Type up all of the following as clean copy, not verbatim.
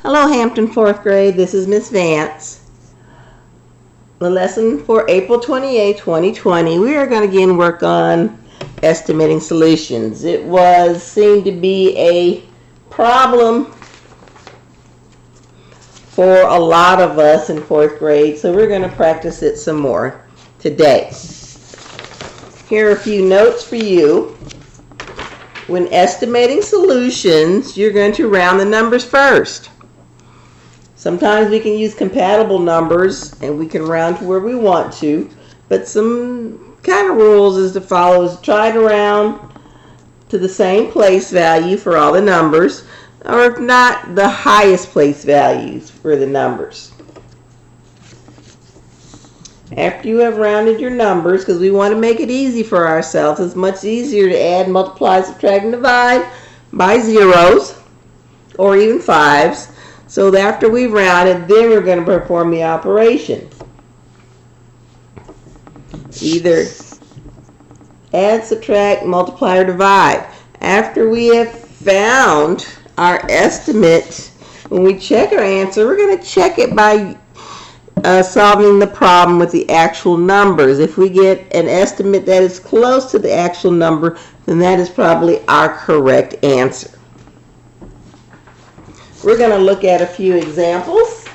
Hello Hampton 4th grade, this is Miss Vance. The lesson for April 28, 2020, we are going to again work on estimating solutions. It seemed to be a problem for a lot of us in 4th grade, so we're going to practice it some more today. Here are a few notes for you. When estimating solutions, you're going to round the numbers first. Sometimes we can use compatible numbers and we can round to where we want to, but some kind of rules is to follow is try to round to the same place value for all the numbers, or if not, the highest place values for the numbers. After you have rounded your numbers, because we want to make it easy for ourselves, it's much easier to add, multiply, subtract, and divide by zeros or even fives. So after we've rounded, then we're going to perform the operation. Either add, subtract, multiply, or divide. After we have found our estimate, when we check our answer, we're going to check it by solving the problem with the actual numbers. If we get an estimate that is close to the actual number, then that is probably our correct answer. We're going to look at a few examples.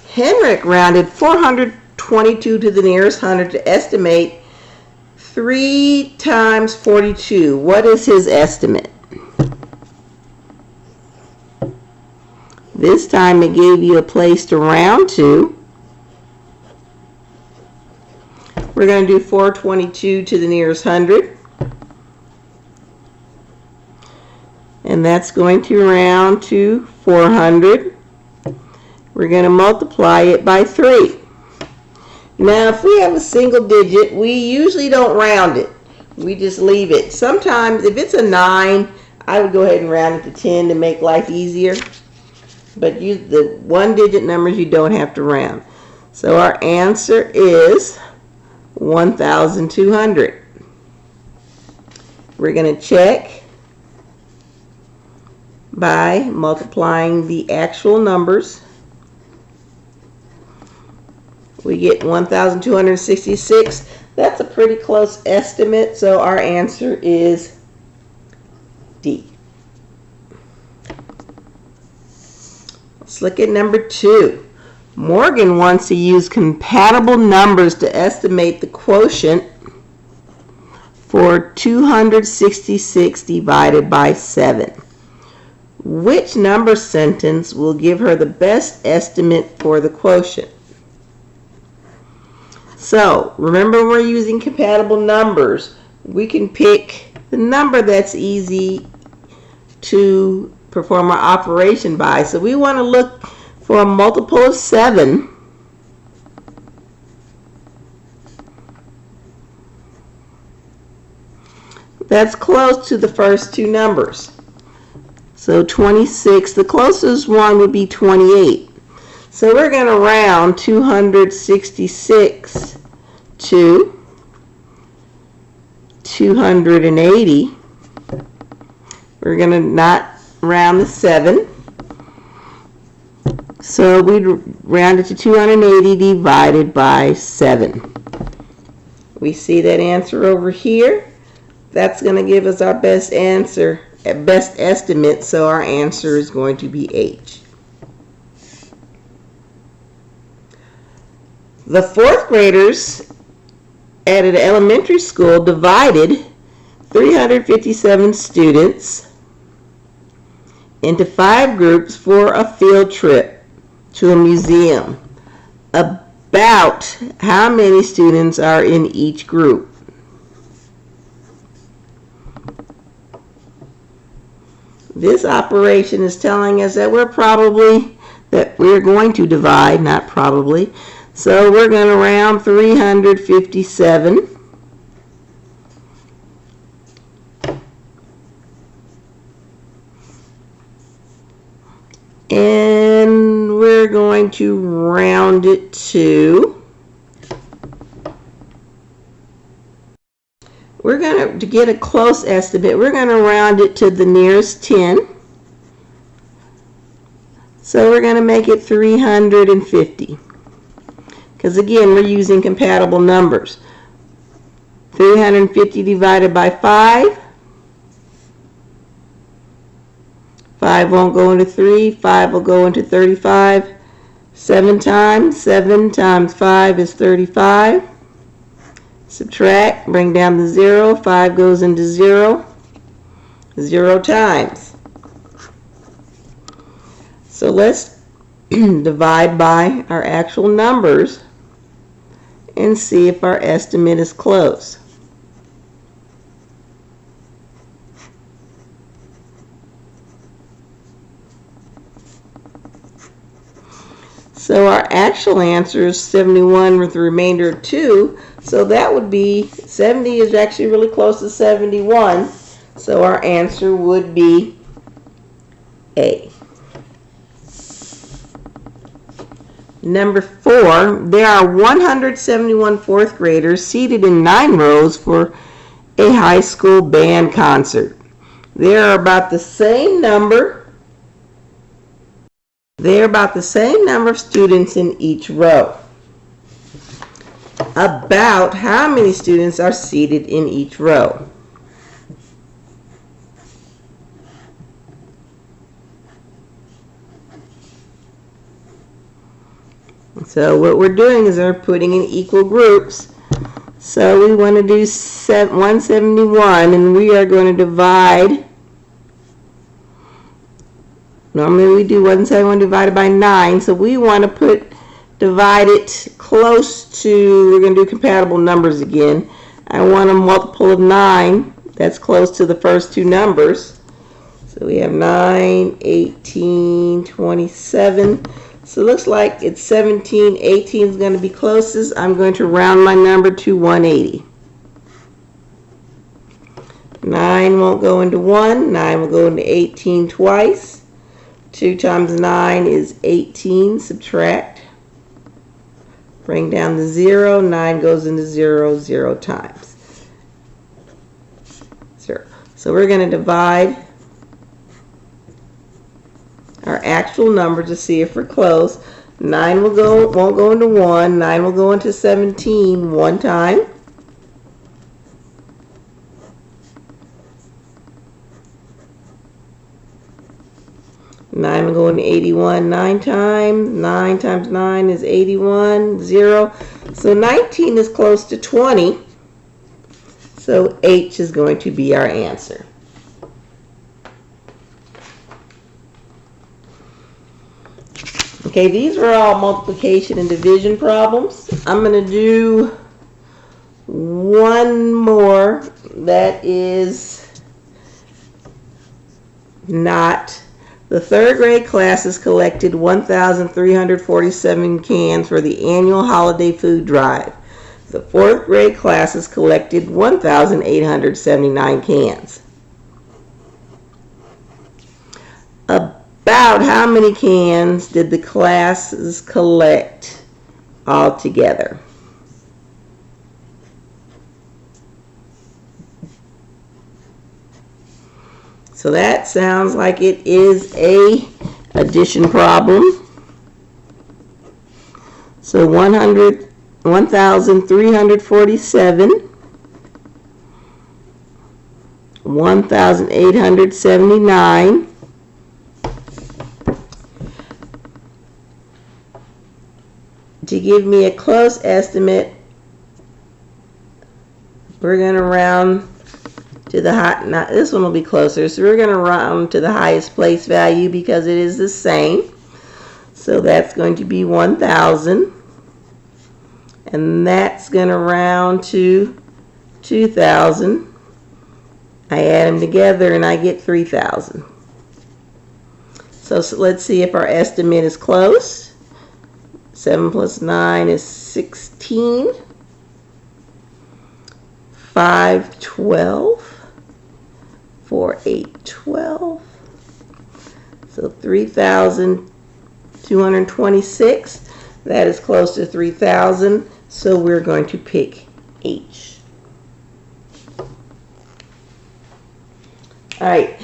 Henrik rounded 422 to the nearest hundred to estimate 3 times 42. What is his estimate? This time it gave you a place to round to. We're going to do 422 to the nearest hundred. And that's going to round to 400. We're going to multiply it by 3. Now, if we have a single digit, we usually don't round it. We just leave it. Sometimes, if it's a 9, I would go ahead and round it to 10 to make life easier. But the one-digit numbers you don't have to round. So our answer is 1,200. We're going to check by multiplying the actual numbers. We get 1,266. That's a pretty close estimate, so our answer is D. Let's look at number 2. Morgan wants to use compatible numbers to estimate the quotient for 266 divided by 7. Which number sentence will give her the best estimate for the quotient? So, remember we're using compatible numbers. We can pick the number that's easy to perform our operation by. So we want to look for a multiple of 7. That's close to the first two numbers. So 26, the closest one would be 28. So we're going to round 266 to 280. We're going to not round the 7. So we round it to 280 divided by 7. We see that answer over here. That's going to give us our best answer, best estimate, so our answer is going to be H. The 4th graders at an elementary school divided 357 students into 5 groups for a field trip to a museum. About how many students are in each group? This operation is telling us that we're going to divide, not probably. So we're going to round 357 and going to round it to, to get a close estimate, we're going to round it to the nearest 10. So we're going to make it 350. Because again, we're using compatible numbers. 350 divided by 5. 5 won't go into 3. 5 will go into 35. 7 times 5 is 35. Subtract, bring down the 0. 5 goes into 0. 0 times. So let's divide by our actual numbers and see if our estimate is close. So our actual answer is 71 with the remainder of 2. So that would be, 70 is actually really close to 71. So our answer would be A. Number 4, there are 171 fourth graders seated in 9 rows for a high school band concert. There are about the same number of students in each row. About how many students are seated in each row? So what we're doing is we're putting in equal groups. So we want to do 171, and we are going to divide. Normally we do 171 divided by 9, so we want to divide it close to, we're going to do compatible numbers again. I want a multiple of 9 that's close to the first two numbers. So we have 9, 18, 27. So it looks like it's 17. 18 is going to be closest. I'm going to round my number to 180. 9 won't go into 1. 9 will go into 18 twice. 2 times 9 is 18. Subtract. Bring down the 0. 9 goes into 0 0 times. 0. So we're going to divide our actual number to see if we're close. 9 won't go into 1. 9 will go into 17 one time. Nine will go into 81 9 times. 9 times 9 is 81. 0. So 19 is close to 20. So H is going to be our answer. Okay, these were all multiplication and division problems. I'm going to do one more that is not. The third grade classes collected 1,347 cans for the annual holiday food drive. The fourth grade classes collected 1,879 cans. About how many cans did the classes collect altogether? So that sounds like it is a addition problem. So 1,347, 1,879. To give me a close estimate, we're going to round to the high. Now this one will be closer, so we're going to round to the highest place value because it is the same. So that's going to be 1,000, and that's going to round to 2,000. I add them together and I get 3,000. So let's see if our estimate is close. 7 plus 9 is 16. 5, 12. 4, 8, 12. So 3,000 226. That is close to 3,000. So we're going to pick H. All right.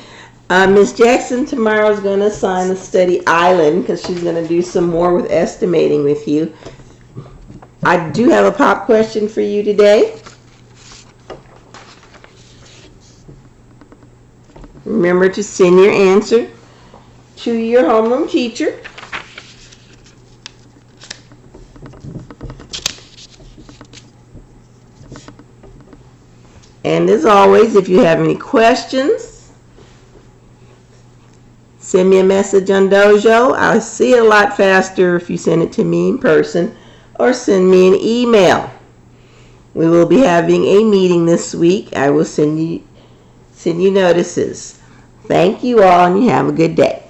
Ms. Jackson tomorrow is going to assign the study island because she's going to do some more with estimating with you. I do have a pop question for you today. Remember to send your answer to your homeroom teacher. And as always, if you have any questions, send me a message on Dojo. I'll see it a lot faster if you send it to me in person or send me an email. We will be having a meeting this week. I will send you notices. Thank you all, and you have a good day.